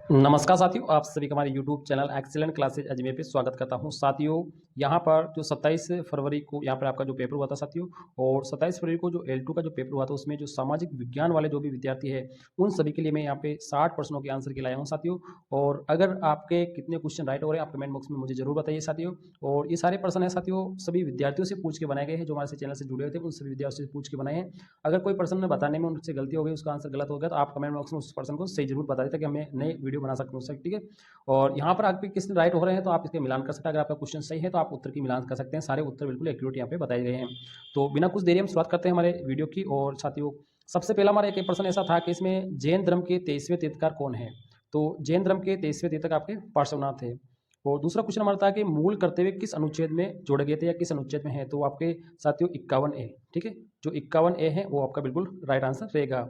नमस्कार साथियों, आप सभी का हमारे YouTube channel excellent classes Ajmer पे स्वागत करता हूं। साथियों, यहाँ पर जो 27 फरवरी को यहाँ पर आपका जो पेपर हुआ था साथियों, और 27 फरवरी को जो L2 का जो पेपर हुआ था उसमें जो सामाजिक विज्ञान वाले जो भी विद्यार्थी है उन सभी के लिए मैं यहाँ पे 60 प्रश्नों के आंसर के लाया हूँ साथियों। और अगर आपके कितने क्वेश्चन राइट हो रहे हैं आप कमेंट बॉक्स में मुझे जरूर बताइए साथियों। और ये सारे प्रश्न है साथियों सभी विद्यार्थियों से पूछ के बनाए गए हैं, जो हमारे चैनल से जुड़े हुए थे उन सभी विद्यार्थियों से पूछ के बनाए हैं। अगर कोई प्रश्न में बताने में उनसे गलती हो गई, उसका आंसर गलत हो गया, तो आप कमेंट बॉक्स में उस पर्सन को सही जरूर बता दें ताकि हमें नए वीडियो बना सकते हैं, ठीक है। और यहाँ पर आपके किसने राइट हो रहे हैं तो आप इसके मिलान कर सकते हैं। अगर आपका क्वेश्चन सही है तो आप उत्तर की मिलान कर सकते हैं। सारे उत्तर बिल्कुल एक्यूरेट यहाँ पे बताए गए हैं। तो बिना कुछ देरी हम शुरुआत करते हैं हमारे वीडियो की। और साथियों, सबसे पहला हमारा एक प्रश्न ऐसा था कि इसमें जैन धर्म के 23वें तीर्थकार कौन है। तो जैन धर्म के 23वें तीर्थकार आपके पार्श्वनाथ थे। और दूसरा क्वेश्चन हमारा था कि मूल कर्तव्य किस अनुच्छेद में जोड़े गए थे या किस अनुच्छेद में है। तो आपके साथियों 51A, ठीक है। जो 51A है वो आपका बिल्कुल राइट आंसर रहेगा।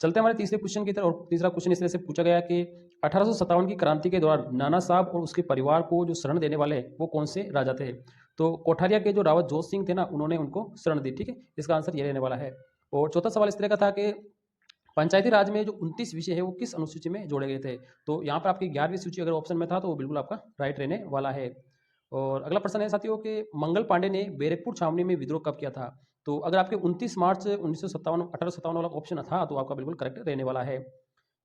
चलते हैं हमारे तीसरे क्वेश्चन की तरफ। और तीसरा क्वेश्चन इस तरह से पूछा गया कि 1857 की क्रांति के दौरान नाना साहब और उसके परिवार को जो शरण देने वाले वो कौन से राजा थे। तो कोठारिया के जो रावत जोत सिंह थे ना, उन्होंने उनको शरण दी, ठीक है। इसका आंसर ये रहने वाला है। और चौथा सवाल इस तरह का था कि पंचायती राज में जो 29 विषय है वो किस अनुसूची में जोड़े गए थे। तो यहाँ पर आपकी 11वीं सूची अगर ऑप्शन में था तो वो बिल्कुल आपका राइट रहने वाला है। और अगला प्रश्न है साथियों कि मंगल पांडे ने बैरकपुर छावनी में विद्रोह कब किया था। तो अगर आपके 29 मार्च 1957 1857 वाला ऑप्शन था तो आपका बिल्कुल करेक्ट रहने वाला है।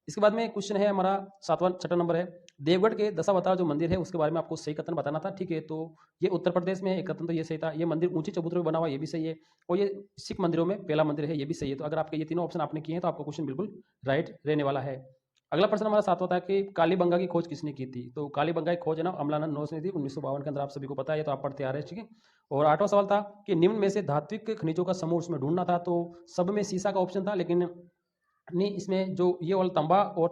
इसके बाद में क्वेश्चन है हमारा सातवां छठा नंबर है, देवगढ़ के दशावतार जो मंदिर है उसके बारे में आपको सही कथन बताना था, ठीक है। तो ये उत्तर प्रदेश में एक कथन तो ये सही था, ये मंदिर ऊंची चबूतरे में बना हुआ ये भी सही है, और ये सिख मंदिरों में पहला मंदिर है ये भी सही है। तो अगर आपके ये तीनों ऑप्शन आपने किए हैं तो आपका क्वेश्चन बिल्कुल राइट रहने वाला है। अगला प्रश्न हमारा सातवां था कि कालीबंगा की खोज किसने की थी। तो कालीबंगा की खोज है ना अमलानंद नोस ने थी 1952 के अंदर, आप सभी को पता है, तो आप पढ़ते आ रहे हैं, ठीक है। और आठवां सवाल था कि निम्न में से धात्विक खनिजों का समूह उसमें ढूंढना था। तो सब में सीसा का ऑप्शन था, लेकिन नहीं, इसमें जो ये वाला तांबा और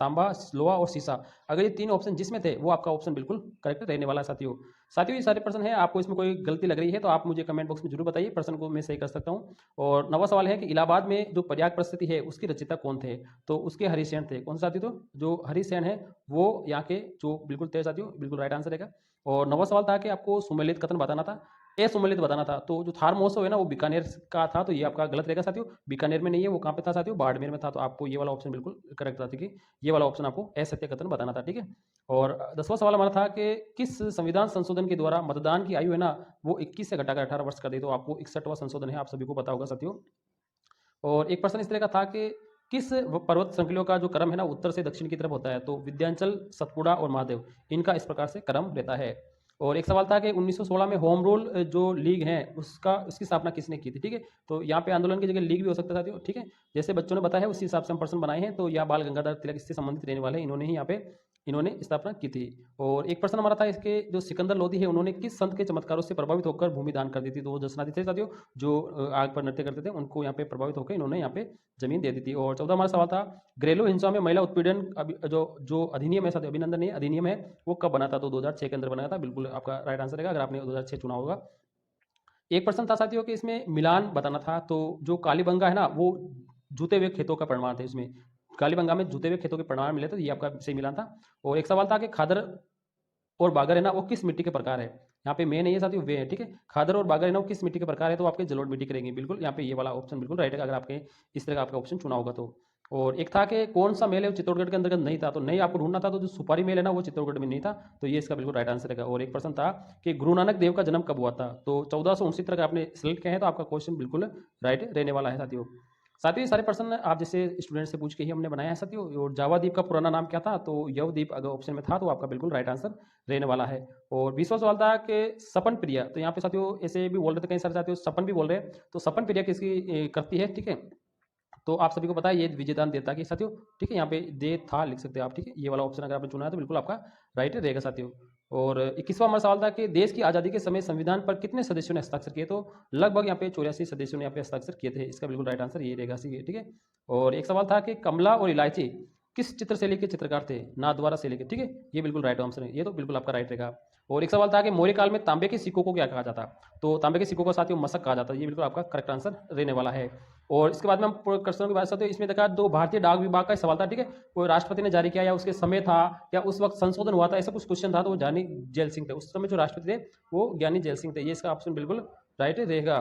तांबा, लोहा और शीशा, अगर ये तीन ऑप्शन जिसमें थे वो आपका ऑप्शन बिल्कुल करेक्ट रहने वाला है साथियों। साथियों ये सारे प्रश्न है, आपको इसमें कोई गलती लग रही है तो आप मुझे कमेंट बॉक्स में जरूर बताइए, प्रश्न को मैं सही कर सकता हूँ। और नवा सवाल है कि इलाहाबाद में जो प्रयाग परिस्थिति है उसकी रचयिता कौन थे। तो उसके हरिसेन थे। कौन सा साथी, तो जो हरिसेन है वो यहाँ के जो बिल्कुल थे साथियों, बिल्कुल राइट आंसर रहेगा। और नवा सवाल था कि आपको सुमेलित कथन बताना था, असुमेलित बताना था। तो जो थार महोत्सव है ना वो बीकानेर का था, तो ये आपका गलत रहेगा साथियों, बीकानेर में नहीं है, वो कहाँ पे था साथियों, बाड़मेर में था। तो आपको ये वाला ऑप्शन बिल्कुल करेक्ट था, ठीक है। ये वाला ऑप्शन आपको असत्य कथन बताना था, ठीक है। और 10वां सवाल हमारा था कि किस संविधान संशोधन के द्वारा मतदान की आयु है ना वो 21 से घटाकर 18 वर्ष कर दी। तो आपको 61वां संशोधन है, आप सभी को पता होगा साथियों। और एक प्रश्न इस तरह का था कि किस पर्वत श्रृंखलाओं का जो क्रम है ना उत्तर से दक्षिण की तरफ होता है। तो विंध्याचल, सतपुड़ा और महादेव, इनका इस प्रकार से क्रम रहता है। और एक सवाल था कि 1916 में होम रूल जो लीग है उसकी स्थापना किसने की थी, ठीक है। तो यहाँ पे आंदोलन की जगह लीग भी हो सकता था, ठीक है। जैसे बच्चों ने बताया है उसी हिसाब से हम प्रश्न बनाए हैं। तो यहाँ बाल गंगाधर तिलक इससे संबंधित रहने वाले हैं, इन्होंने ही यहाँ पे इन्होंने स्थापना की थी। और एक प्रश्न हमारा था इसके जो सिकंदर लोधी है उन्होंने किस संत के चमत्कारों से प्रभावित होकर भूमि दान कर दी थी। तो वो दशनाथी थे साथियों, जो आग पर नृत्य करते थे, उनको यहाँ पे प्रभावित होकर इन्होंने यहाँ पे जमीन दे दी थी। और 14 हमारा सवाल था घरेलू हिंसा में महिला उत्पीड़न जो जो अधिनियम है साथियों, अभिनंदन नहीं अधिनियम है, वो कब बना था। तो 2006 के अंदर बनाया था, बिल्कुल आपका राइट आंसर रहेगा अगर आपने 2006 चुना होगा। एक प्रश्न था साथियों कि इसमें मिलान बताना था। तो जो कालीबंगा है ना वो जूते हुए खेतों का प्रमाण थे, इसमें कालीबंगा में जूते हुए खेतों के प्रमाण मिले, तो ये आपका सही मिलान था। और एक सवाल था कि खादर और बागर है ना वो किस मिट्टी के प्रकार है। यहाँ पे मैं नहीं है साथियों, वे है, ठीक है। खादर और बागर है ना वो किस मिट्टी के प्रकार है। तो आपके जलोढ़ मिट्टी करेंगे, बिल्कुल यहाँ पे ये वाला ऑप्शन बिल्कुल राइट है अगर आपके इस तरह का आपका ऑप्शन चुना होगा तो। और एक था कि कौन सा मेल है वो चित्तौड़गढ़ के अंतर्गत नहीं था। तो नहीं आपको ढूंढना था, तो जो सुपारी मेल है ना वो चित्तौड़गढ़ में नहीं था, तो ये इसका बिल्कुल राइट आंसर है। और एक प्रश्न था कि गुरु नानक देव का जन्म कब हुआ था। तो 1469 तक आपने सिलेक्ट किया है, तो आपका क्वेश्चन बिल्कुल राइट रहने वाला है साथियों। साथियों ये सारे प्रश्न आप जैसे स्टूडेंट से पूछ के ही हमने बनाया है साथियों। और जावा द्वीप का पुराना नाम क्या था। तो यव द्वीप अगर ऑप्शन में था तो आपका बिल्कुल राइट आंसर रहने वाला है। और 20वां सवाल था कि सपन प्रिया, तो यहाँ पे साथियों ऐसे भी बोल रहे थे कई सारे साथियों, सपन भी बोल रहे हैं, तो सपन प्रिया किसकी करती है, ठीक है। तो आप सभी को पता है ये विजयदान देता की साथियों, ठीक है। यहाँ पे दे था लिख सकते हैं आप, ठीक है। ये वाला ऑप्शन अगर आपने चुना है तो बिल्कुल आपका राइट रहेगा साथियों। और 21वां हमारा सवाल था कि देश की आज़ादी के समय संविधान पर कितने सदस्यों ने हस्ताक्षर किए। तो लगभग यहाँ पे 84 सदस्यों ने यहाँ पे हस्ताक्षर किए थे, इसका बिल्कुल राइट आंसर ये रहेगा, ठीक है। और एक सवाल था कि कमला और इलायची किस चित्र शैली के चित्रकार थे, नाथद्वारा शैली के, ठीक है। ये बिल्कुल राइट आंसर है, ये तो बिल्कुल आपका राइट रहेगा। और एक सवाल था कि मौर्य काल में तांबे के सिक्कों को क्या कहा जाता। तो तांबे के सिक्कों को साथियों मशक कहा जाता है, ये बिल्कुल आपका करेक्ट आंसर रहने वाला है। और इसके बाद में हम क्वेश्चनों की बात करते हैं। इसमें देखा दो भारतीय डाक विभाग का सवाल था, ठीक है। कोई राष्ट्रपति ने जारी किया या उसके समय था या उस वक्त संशोधन हुआ था, ऐसा कुछ क्वेश्चन था। तो वो ज्ञानी जैल सिंह थे, उस समय जो राष्ट्रपति थे वो ज्ञानी जैल सिंह थे, ये इसका ऑप्शन बिल्कुल राइट रहेगा।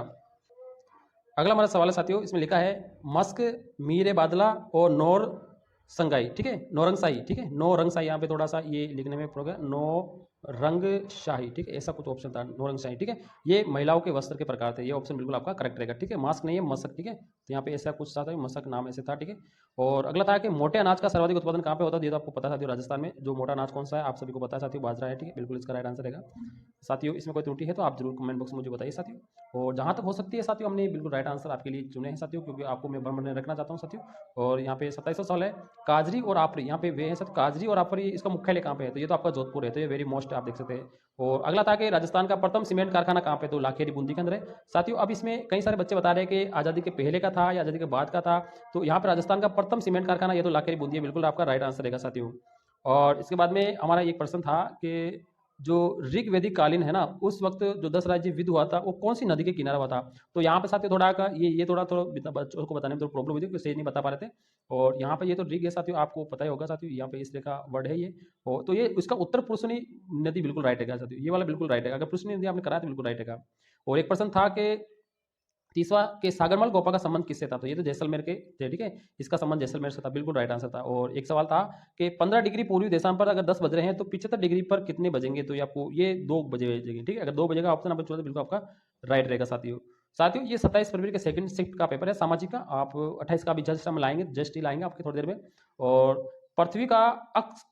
अगला हमारा सवाल है साथियों, इसमें लिखा है मस्क, मीर बादला और नौर संगाई, ठीक है, नौरंगशाही, ठीक है, नौरंगशाही, यहाँ पे थोड़ा सा ये लिखने में प्रॉब्लम, नौरंगशाही, ठीक है, ऐसा कुछ ऑप्शन था, नौरंगशाही, ठीक है। ये महिलाओं के वस्त्र के प्रकार थे, ये ऑप्शन बिल्कुल आपका करेक्ट रहेगा, ठीक है। मास्क नहीं है, मशक, ठीक है, तो यहाँ पे ऐसा कुछ था, मशक नाम ऐसे था, ठीक है। और अगला था कि मोटे अनाज का सर्वाधिक उत्पादन कहाँ पे होता है, ये तो आपको पता साथियों, राजस्थान में। जो मोटा अनाज कौन सा है आप सभी को पता है साथियों, बाजरा है, ठीक है, बिल्कुल इसका राइट आंसर रहेगा साथियों। इसमें कोई त्रुटि है तो आप जरूर कमेंट बॉक्स में मुझे बताइए साथियों। और जहाँ तक हो सकती है साथियों, हमने बिल्कुल राइट आंसर आपके लिए चुने हैं साथियों, क्योंकि आपको मैं बने रखना चाहता हूँ साथियों। और यहाँ पे 27वां सवाल है, काजरी और आपरी, यहाँ पे वे हैं सर, काजरी और आपरी, इसका मुख्यालय कहाँ पे है, तो ये तो आपका जोधपुर है, तो ये वेरी मोस्ट आप देख सकते हैं। और अगला था कि राजस्थान का प्रथम सीमेंट कारखाना कहाँ पे, तो लाखेरी बूंदी के अंदर है साथियों। अब इसमें कई सारे बच्चे बता रहे हैं कि आज़ादी के पहले का था या आज़ादी के बाद का था, तो यहाँ पे राजस्थान का प्रथम सीमेंट कारखाना ये तो लाखेरी बूंदी है, बिल्कुल आपका राइट आंसर रहेगा साथियों। और इसके बाद में हमारा एक प्रश्न था कि जो ऋग्वैदिक कालीन है ना, उस वक्त जो 10 राज्य विद हुआ था वो कौन सी नदी के किनारा हुआ था, तो यहाँ पे साथियों थोड़ा का ये थोड़ा थोड़ा बच्चों को बताने में थोड़ा प्रॉब्लम हुई थी, क्योंकि सही नहीं बता पा रहे थे। और यहाँ पे ये तो ऋग है साथियों, आपको पता ही होगा साथियों, यहाँ पे इस तरह का वर्ड है ये। और तो ये उसका उत्तर पुरुषनी नदी बिल्कुल राइट है साथियों, ये वाला बिल्कुल राइट है, अगर पुरुषनी नदी आपने कराया तो बिल्कुल राइट है। और एक प्रश्न था कि तीसरा के सागरमल गोपा का संबंध किससे था, तो ये तो जैसलमेर के थे, ठीक है, इसका संबंध जैसलमेर से था, बिल्कुल राइट आंसर था। और एक सवाल था कि 15 डिग्री पूर्वी देशांतर पर अगर 10 बज रहे हैं तो 75 डिग्री पर कितने बजेंगे, तो ये आपको ये 2 बजे बजेंगे, ठीक है, अगर 2 बजेगा ऑप्शन आपने चुना तो बिल्कुल आपका राइट रहेगा साथियों। साथियों ये 27 फरवरी के सेकंड शिफ्ट का पेपर है सामाजिक का, आप 28 का भी जस्ट हम लाएंगे, जस्ट ही लाएंगे आपके थोड़ी देर में। और पृथ्वी का अक्ष,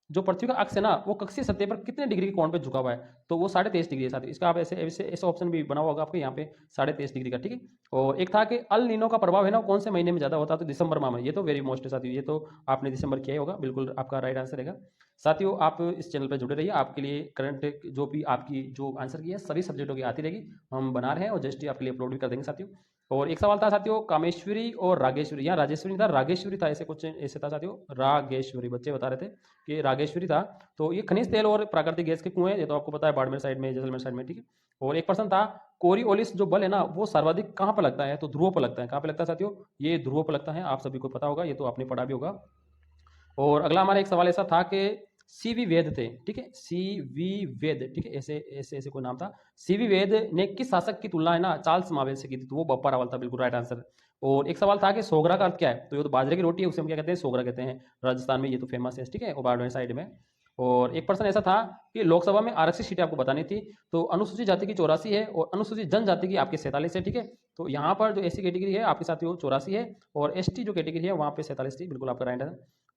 जो पृथ्वी का अक्ष है ना, वो कक्षीय सतह पर कितने डिग्री के कोण पे झुका हुआ है, तो वो 23.5 डिग्री है साथियों। इसका आप ऐसे ऐसे ऐसा ऑप्शन भी बना होगा आपके यहाँ पे 23.5 डिग्री का, ठीक है। और एक था कि अल नीनो का प्रभाव है ना कौन से महीने में ज्यादा होता है, तो दिसंबर माह में, ये तो वेरी मोस्ट है साथियों, ये तो आपने दिसंबर किया ही होगा, बिल्कुल आपका राइट आंसर रहेगा साथियों। आप इस चैनल पर जुड़े रहिए, आपके लिए करंट जो भी आपकी जो आंसर की है सभी सब्जेक्टों की आती रहेगी, हम बना रहे हैं और जस्ट ही आपके लिए अपलोड भी कर देंगे साथियों। और एक सवाल था साथियों, कामेश्वरी और रागेश्वरी, यहाँ राजेश्वरी नहीं था, रागेश्वरी था, ऐसे कुछ ऐसे था साथियों, रागेश्वरी, बच्चे बता रहे थे कि रागेश्वरी था। तो ये खनिज तेल और प्राकृतिक गैस के कुएं हैं, ये तो आपको पता है, बाड़मेर साइड में, जैसलमेर साइड में, ठीक है। और एक पर्सन था, कोरियोलिस जो बल है ना वो सर्वाधिक कहाँ पर लगता है, तो ध्रुवों पर लगता है, कहाँ पे लगता है साथियों, ये ध्रुवों पर लगता है, आप सभी को पता होगा, ये तो आपने पढ़ा भी होगा। और अगला हमारा एक सवाल ऐसा था कि सीवी वेद थे, ठीक है, सीवी वेद, ठीक है, ऐसे ऐसे ऐसे कोई नाम था, सीवी वेद ने किस शासक की तुलना है ना चार्ल्स मार्वेल से की थी, तो वो बप्पा रावल था, बिल्कुल राइट आंसर। और एक सवाल था कि सोगरा का अर्थ क्या है, तो ये तो बाजरे की रोटी है, उसे हम क्या कहते हैं, सोगरा कहते हैं, राजस्थान में ये तो फेमस है, ठीक है, और बाड़मेर साइड में। और एक पर्सन ऐसा था कि लोकसभा में आरक्षित सीटें आपको बतानी थी, तो अनुसूचित जाति की 84 है और अनुसूचित जनजाति की आपकी 47 है, ठीक है। तो यहाँ पर जो एससी कैटेगरी है आपके साथ वो 84 है, और एसटी जो कैटेगरी है वहाँ पे 47 थी, बिल्कुल आपका राइट है।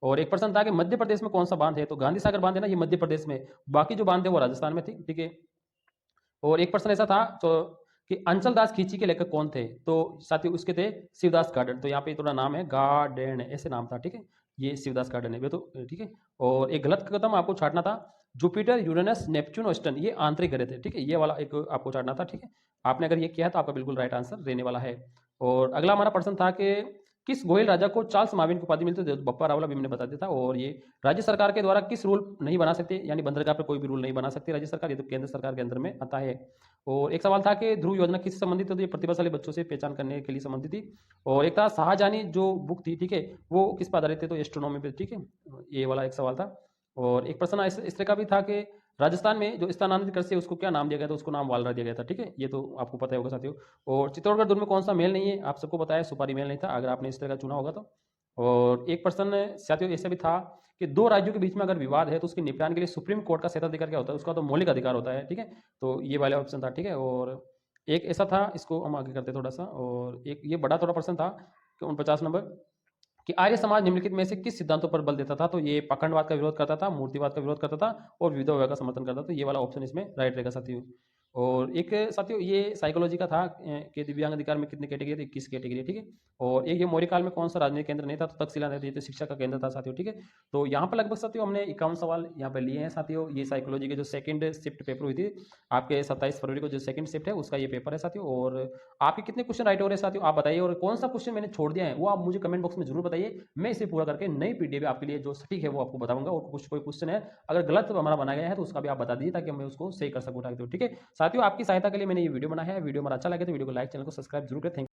और एक पर्सन था कि मध्य प्रदेश में कौन सा बांध है, तो गांधी सागर बांध है ना, ये मध्य प्रदेश में, बाकी जो बांध है वो राजस्थान में थी, ठीक है। और एक पर्सन ऐसा था तो कि अंचल दास खींची के लेखक कौन थे, तो साथियों उसके थे शिवदास गार्डन, तो यहाँ पे थोड़ा नाम है गार्डन, ऐसे नाम था, ठीक है, ये शिवदास गार्डन है, ये तो ठीक है। और एक गलत कदम आपको छाटना था, जुपिटर, यूरेनस, नेपच्यून और स्टर्न ये आंतरिक ग्रह थे, ठीक है, ये वाला एक आपको छाटना था, ठीक है। आपने अगर ये किया है तो आपका बिल्कुल राइट आंसर रहने वाला है। और अगला हमारा प्रश्न था कि किस गोयल राजा को चार्ल्स मार्विन की उपाधि मिलती है, तो बप्पा रावल अभी मैंने बता दिया था। और ये राज्य सरकार के द्वारा किस रूल नहीं बना सकते, यानी बंदरगाह पर कोई भी रूल नहीं बना सकती राज्य सरकार, ये तो केंद्र सरकार के अंदर में आता है। और एक सवाल था कि ध्रुव योजना किससे संबंधित है, तो ये प्रतिभाशाली बच्चों से पहचान करने के लिए संबंधित थी। और एक था शाहजहानी जो बुक थी, ठीक है, वो किस पर आधारित थे, तो एस्ट्रोनॉमी पे, ठीक है, ये वाला एक सवाल था। और एक प्रश्न इस तरह का भी था कि राजस्थान में जो स्थानांतरित कृषि है उसको क्या नाम दिया गया था, उसको नाम वालरा दिया गया था, ठीक है, ये तो आपको पता ही होगा साथियों। और चित्तौड़गढ़ दुर्ग में कौन सा मेल नहीं है, आप सबको बताया सुपारी मेल नहीं था, अगर आपने इस तरह का चुना होगा तो। और एक पर्सन साथियों ऐसा भी था कि दो राज्यों के बीच में अगर विवाद है तो उसके निपटान के लिए सुप्रीम कोर्ट का क्षेत्राधिकार क्या होता है, उसका तो मौलिक अधिकार होता है, ठीक है, तो ये वाला ऑप्शन था, ठीक है। और एक ऐसा था, इसको हम आगे करते थोड़ा सा, और एक ये बड़ा थोड़ा प्रश्न था कि 49 नंबर, कि आर्य समाज निम्नलिखित में से किस सिद्धांतों पर बल देता था, तो ये पाखंडवाद का विरोध करता था, मूर्तिवाद का विरोध करता था और विधवा विवाह का समर्थन करता था, तो ये वाला ऑप्शन इसमें राइट रहेगा साथियों। और एक साथियों ये साइकोलॉजी का था कि दिव्यांग अधिकार में कितने कैटेगरी थे, 21 कैटेगरी, ठीक है। और एक ये मौर्य काल में कौन सा राजनीतिक केंद्र नहीं था, तो तक्षशिला नहीं था, ये तो शिक्षा का केंद्र था साथियों, ठीक है। तो यहाँ पर लगभग साथियों हमने 51 सवाल यहाँ पर लिए हैं साथियों, ये साइकोलॉजी के जो सेकंड शिफ्ट पेपर हुई थी आपके 27 फरवरी को, जो सेकंड शिफ्ट है उसका ये पेपर है साथियों। और आपके कितने क्वेश्चन राइट हो रहे हैं साथियों आप बताइए, और कौन सा क्वेश्चन मैंने छोड़ दिया है वो आप मुझे कमेंट बॉक्स में जरूर बताइए, मैं इसे पूरा करके नई पीडीएफ आपके लिए जो सटीक है वो आपको बताऊंगा। और कुछ कोई क्वेश्चन है अगर गलत हमारा बनाया गया है तो उसका भी आप बता दीजिए, ताकि मैं उसको सही कर सकूँ, ठीक है साथियों। आपकी सहायता के लिए मैंने ये वीडियो बनाया है, वीडियो हमारा अच्छा लगे तो वीडियो को लाइक, चैनल को सब्सक्राइब जरूर करें। थैंक